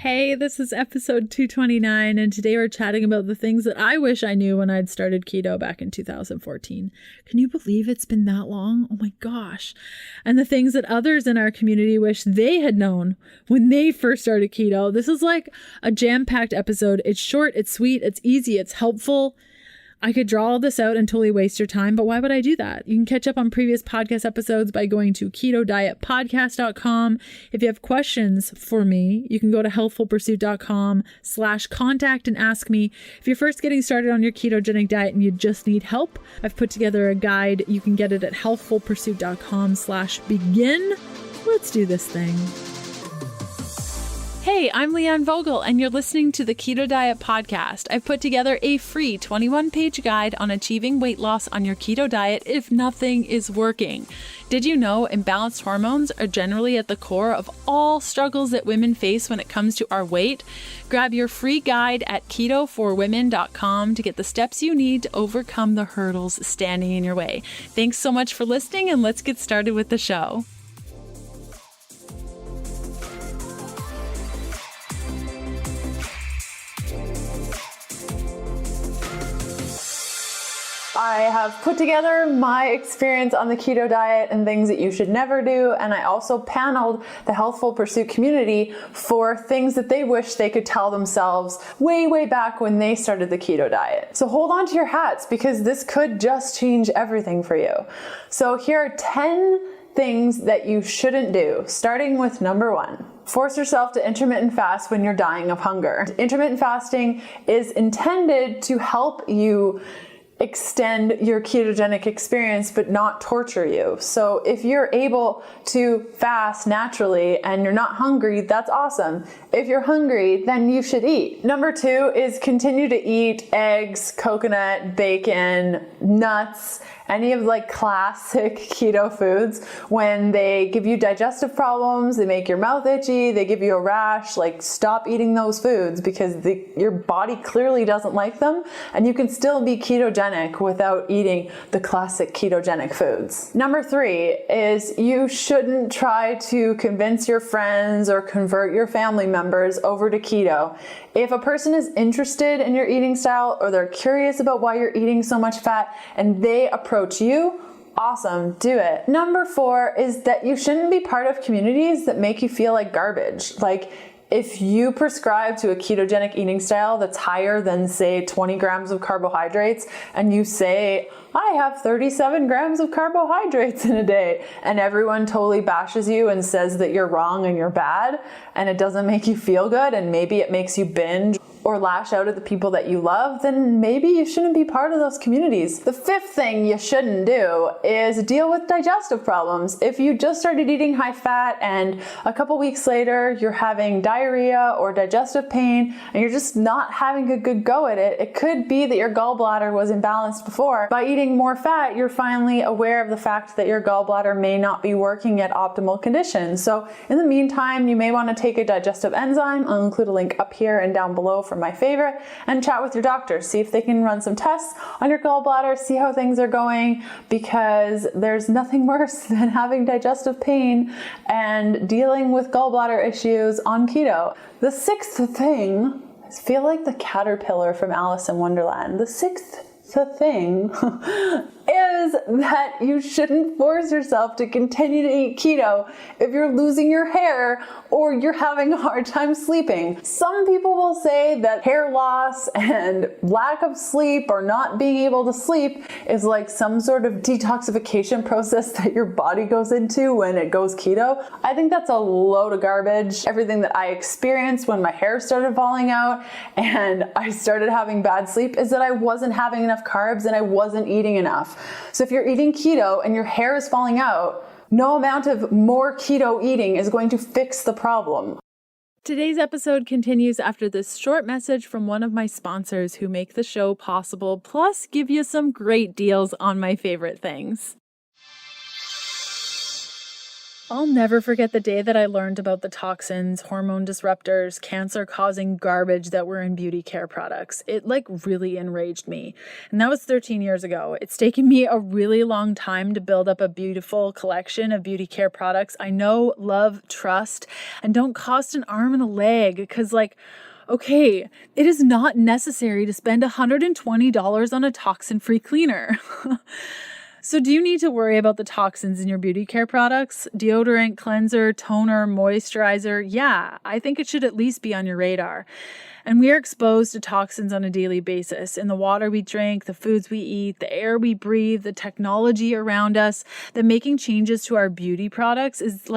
Hey, this is episode 229, and today we're chatting about the things that I wish I knew when I'd started keto back in 2014. Can you believe it's been that long? Oh my gosh. And the things that others in our community wish they had known when they first started keto. This is like a jam-packed episode. It's short, it's sweet, it's easy, it's helpful. I could draw all this out and totally waste your time, but why would I do that? You can catch up on previous podcast episodes by going to ketodietpodcast.com. If you have questions for me, you can go to healthfulpursuit.com/contact and ask me. If you're first getting started on your ketogenic diet and you just need help, I've put together a guide. You can get it at healthfulpursuit.com/begin. Let's do this thing. Hey, I'm Leanne Vogel, and you're listening to the Keto Diet Podcast. I've put together a free 21-page guide on achieving weight loss on your keto diet if nothing is working. Did you know imbalanced hormones are generally at the core of all struggles that women face when it comes to our weight? Grab your free guide at ketoforwomen.com to get the steps you need to overcome the hurdles standing in your way. Thanks so much for listening, and let's get started with the show. I have put together my experience on the keto diet and things that you should never do, and I also paneled the Healthful Pursuit community for things that they wish they could tell themselves way back when they started the keto diet. So hold on to your hats, because this could just change everything for you. So here are 10 things that you shouldn't do, starting with number 1. Force yourself to intermittent fast when you're dying of hunger. Intermittent fasting is intended to help you extend your ketogenic experience, but not torture you. So if you're able to fast naturally and you're not hungry, that's awesome. If you're hungry, then you should eat. Number 2 is continue to eat eggs, coconut, bacon, nuts, any of like classic keto foods. When they give you digestive problems, they make your mouth itchy, they give you a rash, like stop eating those foods, because your body clearly doesn't like them, and you can still be ketogenic without eating the classic ketogenic foods. Number 3 is you shouldn't try to convince your friends or convert your family members over to keto. If a person is interested in your eating style, or they're curious about why you're eating so much fat, and they approach you, awesome, do it. Number 4 is that you shouldn't be part of communities that make you feel like garbage. Like, if you prescribe to a ketogenic eating style that's higher than, say, 20 grams of carbohydrates, and you say, I have 37 grams of carbohydrates in a day, and everyone totally bashes you and says that you're wrong and you're bad, and it doesn't make you feel good, and maybe it makes you binge or lash out at the people that you love, then maybe you shouldn't be part of those communities. The 5th thing you shouldn't do is deal with digestive problems. If you just started eating high fat and a couple weeks later you're having diarrhea or digestive pain and you're just not having a good go at it, it could be that your gallbladder was imbalanced before. By eating more fat, you're finally aware of the fact that your gallbladder may not be working at optimal conditions. So in the meantime, you may want to take a digestive enzyme. I'll include a link up here and down below for my favorite, and chat with your doctor. See if they can run some tests on your gallbladder, see how things are going, because there's nothing worse than having digestive pain and dealing with gallbladder issues on keto. The 6th thing, I feel like the caterpillar from Alice in Wonderland. The 6th thing is that you shouldn't force yourself to continue to eat keto if you're losing your hair or you're having a hard time sleeping. Some people will say that hair loss and lack of sleep or not being able to sleep is like some sort of detoxification process that your body goes into when it goes keto. I think that's a load of garbage. Everything that I experienced when my hair started falling out and I started having bad sleep is that I wasn't having enough carbs and I wasn't eating enough. So if you're eating keto and your hair is falling out, no amount of more keto eating is going to fix the problem. Today's episode continues after this short message from one of my sponsors who make the show possible, plus give you some great deals on my favorite things. I'll never forget the day that I learned about the toxins, hormone disruptors, cancer-causing garbage that were in beauty care products. It really enraged me. And that was 13 years ago. It's taken me a really long time to build up a beautiful collection of beauty care products I know, love, trust, and don't cost an arm and a leg because okay, it is not necessary to spend $120 on a toxin-free cleaner. So do you need to worry about the toxins in your beauty care products? Deodorant, cleanser, toner, moisturizer? Yeah, I think it should at least be on your radar. And we are exposed to toxins on a daily basis in the water we drink, the foods we eat, the air we breathe, the technology around us, that making changes to our beauty products is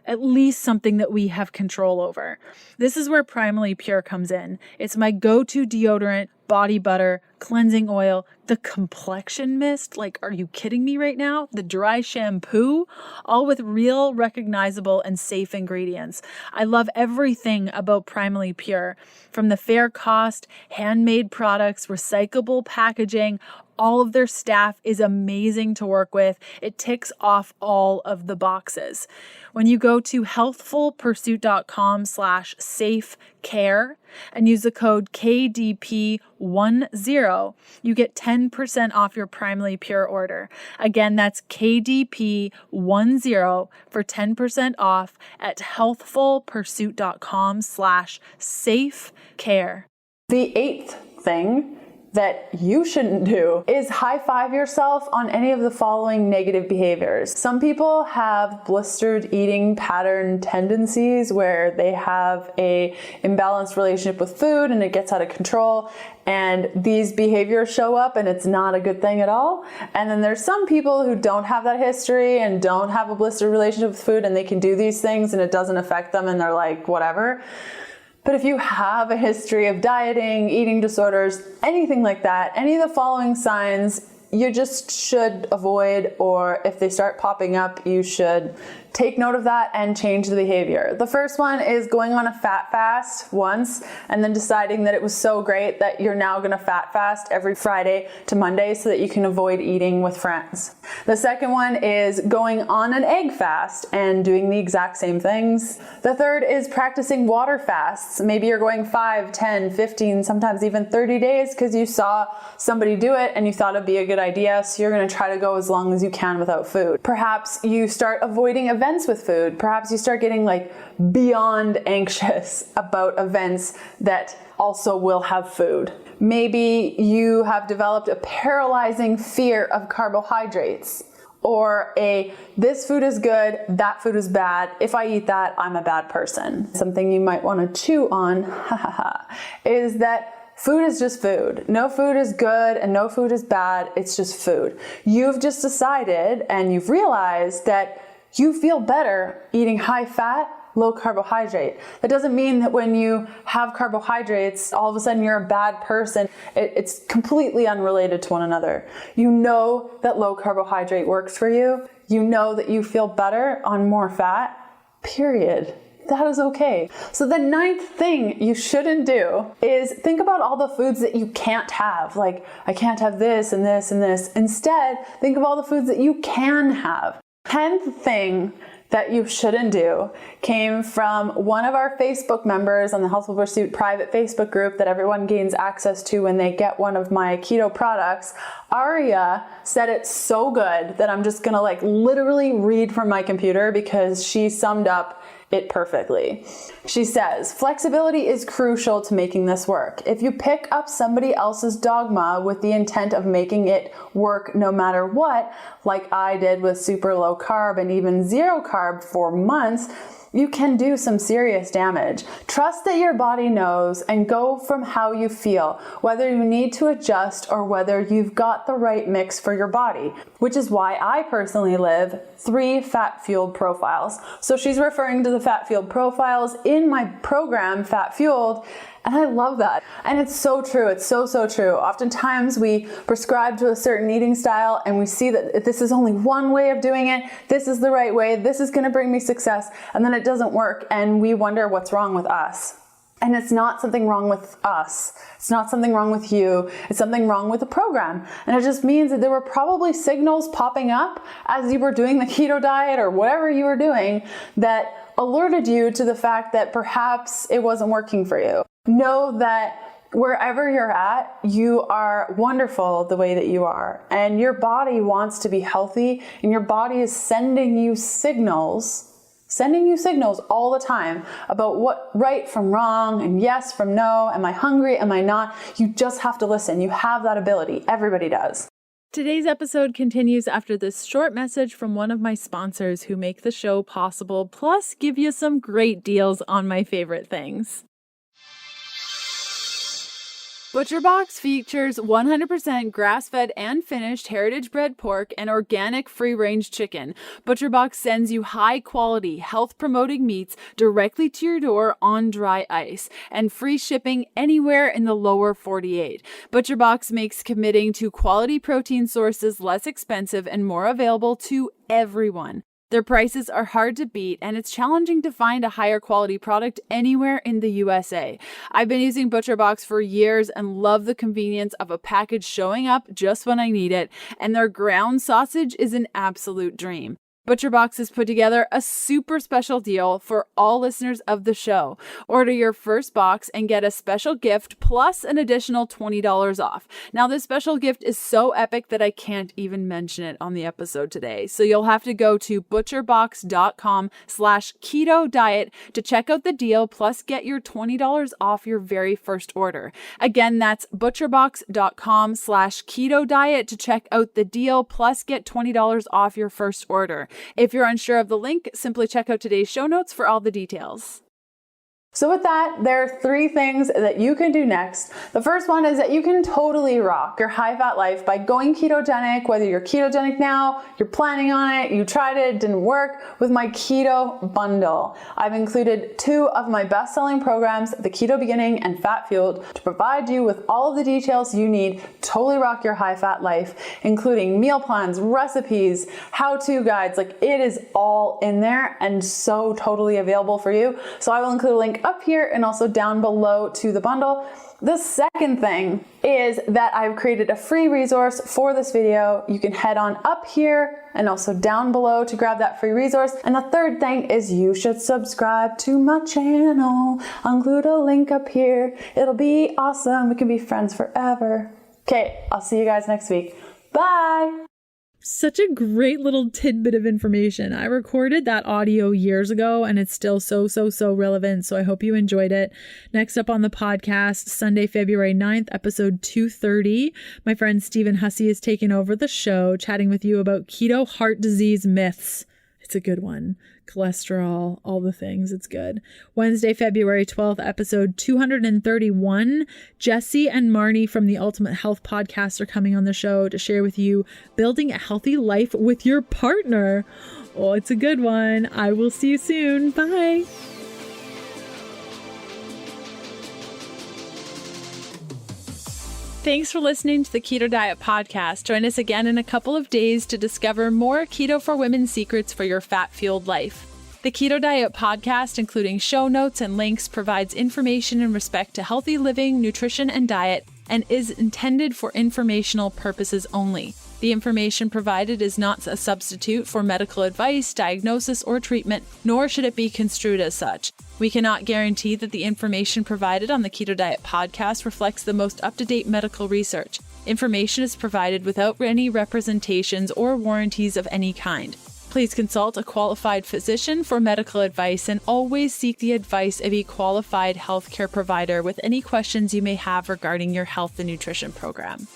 at least something that we have control over. This is where Primally Pure comes in. It's my go-to deodorant, body butter, cleansing oil, the complexion mist. Are you kidding me right now? The dry shampoo, all with real, recognizable, and safe ingredients. I love everything about Primally Pure, from the fair cost, handmade products, recyclable packaging. All of their staff is amazing to work with. It ticks off all of the boxes. When you go to healthfulpursuit.com/safecare and use the code KDP10, you get 10% off your Primally Pure order. Again, that's KDP10 for 10% off at healthfulpursuit.com/safecare. The 8th thing that you shouldn't do is high-five yourself on any of the following negative behaviors. Some people have blistered eating pattern tendencies where they have a imbalanced relationship with food and it gets out of control, and these behaviors show up and it's not a good thing at all. And then there's some people who don't have that history and don't have a blistered relationship with food and they can do these things and it doesn't affect them and they're like, whatever. But if you have a history of dieting, eating disorders, anything like that, any of the following signs you just should avoid, or if they start popping up, you should take note of that and change the behavior. The first one is going on a fat fast once and then deciding that it was so great that you're now gonna fat fast every Friday to Monday so that you can avoid eating with friends. The second one is going on an egg fast and doing the exact same things. The third is practicing water fasts. Maybe you're going 5, 10, 15, sometimes even 30 days because you saw somebody do it and you thought it'd be a good idea, so you're gonna try to go as long as you can without food. Perhaps you start avoiding events with food. Perhaps you start getting beyond anxious about events that also will have food. Maybe you have developed a paralyzing fear of carbohydrates, or this food is good, that food is bad. If I eat that, I'm a bad person. Something you might want to chew on is that food is just food. No food is good and no food is bad. It's just food. You've just decided and you've realized that you feel better eating high fat, low carbohydrate. That doesn't mean that when you have carbohydrates, all of a sudden you're a bad person. It's completely unrelated to one another. You know that low carbohydrate works for you. You know that you feel better on more fat, period. That is okay. So the 9th thing you shouldn't do is think about all the foods that you can't have. I can't have this and this and this. Instead, think of all the foods that you can have. 10th thing that you shouldn't do came from one of our Facebook members on the Healthful Pursuit private Facebook group that everyone gains access to when they get one of my keto products. Aria said it so good that I'm just gonna literally read from my computer because she summed up it perfectly. She says, flexibility is crucial to making this work. If you pick up somebody else's dogma with the intent of making it work no matter what, like I did with super low carb and even zero carb for months, you can do some serious damage. Trust that your body knows and go from how you feel, whether you need to adjust or whether you've got the right mix for your body, which is why I personally live 3 fat-fueled profiles. So she's referring to the fat-fueled profiles in my program, Fat Fueled, and I love that. And it's so true. It's so, so true. Oftentimes we prescribe to a certain eating style and we see that this is only one way of doing it. This is the right way. This is going to bring me success. And then it doesn't work. And we wonder what's wrong with us. And it's not something wrong with us. It's not something wrong with you. It's something wrong with the program. And it just means that there were probably signals popping up as you were doing the keto diet or whatever you were doing that alerted you to the fact that perhaps it wasn't working for you. Know that wherever you're at, you are wonderful the way that you are. And your body wants to be healthy, and your body is sending you signals all the time about what right from wrong and yes from no. Am I hungry? Am I not? You just have to listen. You have that ability. Everybody does. Today's episode continues after this short message from one of my sponsors who make the show possible, plus give you some great deals on my favorite things. ButcherBox features 100% grass-fed and finished heritage-bred pork and organic free-range chicken. ButcherBox sends you high-quality, health-promoting meats directly to your door on dry ice and free shipping anywhere in the lower 48. ButcherBox makes committing to quality protein sources less expensive and more available to everyone. Their prices are hard to beat, and it's challenging to find a higher quality product anywhere in the USA. I've been using ButcherBox for years and love the convenience of a package showing up just when I need it, and their ground sausage is an absolute dream. ButcherBox has put together a super special deal for all listeners of the show. Order your first box and get a special gift plus an additional $20 off. Now, this special gift is so epic that I can't even mention it on the episode today. So you'll have to go to butcherbox.com/keto diet to check out the deal plus get your $20 off your very first order. Again, that's butcherbox.com/keto diet to check out the deal plus get $20 off your first order. If you're unsure of the link, simply check out today's show notes for all the details. So with that, there are 3 things that you can do next. The first one is that you can totally rock your high-fat life by going ketogenic, whether you're ketogenic now, you're planning on it, you tried it, didn't work, with my keto bundle. I've included 2 of my best-selling programs, the Keto Beginning and Fat Fueled, to provide you with all of the details you need to totally rock your high-fat life, including meal plans, recipes, how-to guides. Like, it is all in there and so totally available for you. So I will include a link up here and also down below to the bundle. The second thing is that I've created a free resource for this video. You can head on up here and also down below to grab that free resource. And the third thing is you should subscribe to my channel. I'll include a link up here. It'll be awesome. We can be friends forever. Okay, I'll see you guys next week. Bye. Such a great little tidbit of information. I recorded that audio years ago and it's still so relevant. So I hope you enjoyed it. Next up on the podcast, Sunday, February 9th, episode 230. My friend Stephen Hussey is taking over the show, chatting with you about keto heart disease myths. It's a good one. Cholesterol, all the things. It's good. Wednesday, February 12th, episode 231. Jesse and Marnie from the Ultimate Health Podcast are coming on the show to share with you building a healthy life with your partner. Oh, it's a good one. I will see you soon. Bye. Thanks for listening to the Keto Diet Podcast. Join us again in a couple of days to discover more Keto for Women secrets for your fat-fueled life. The Keto Diet Podcast, including show notes and links, provides information in respect to healthy living, nutrition, and diet, and is intended for informational purposes only. The information provided is not a substitute for medical advice, diagnosis, or treatment, nor should it be construed as such. We cannot guarantee that the information provided on the Keto Diet Podcast reflects the most up-to-date medical research. Information is provided without any representations or warranties of any kind. Please consult a qualified physician for medical advice and always seek the advice of a qualified healthcare provider with any questions you may have regarding your health and nutrition program.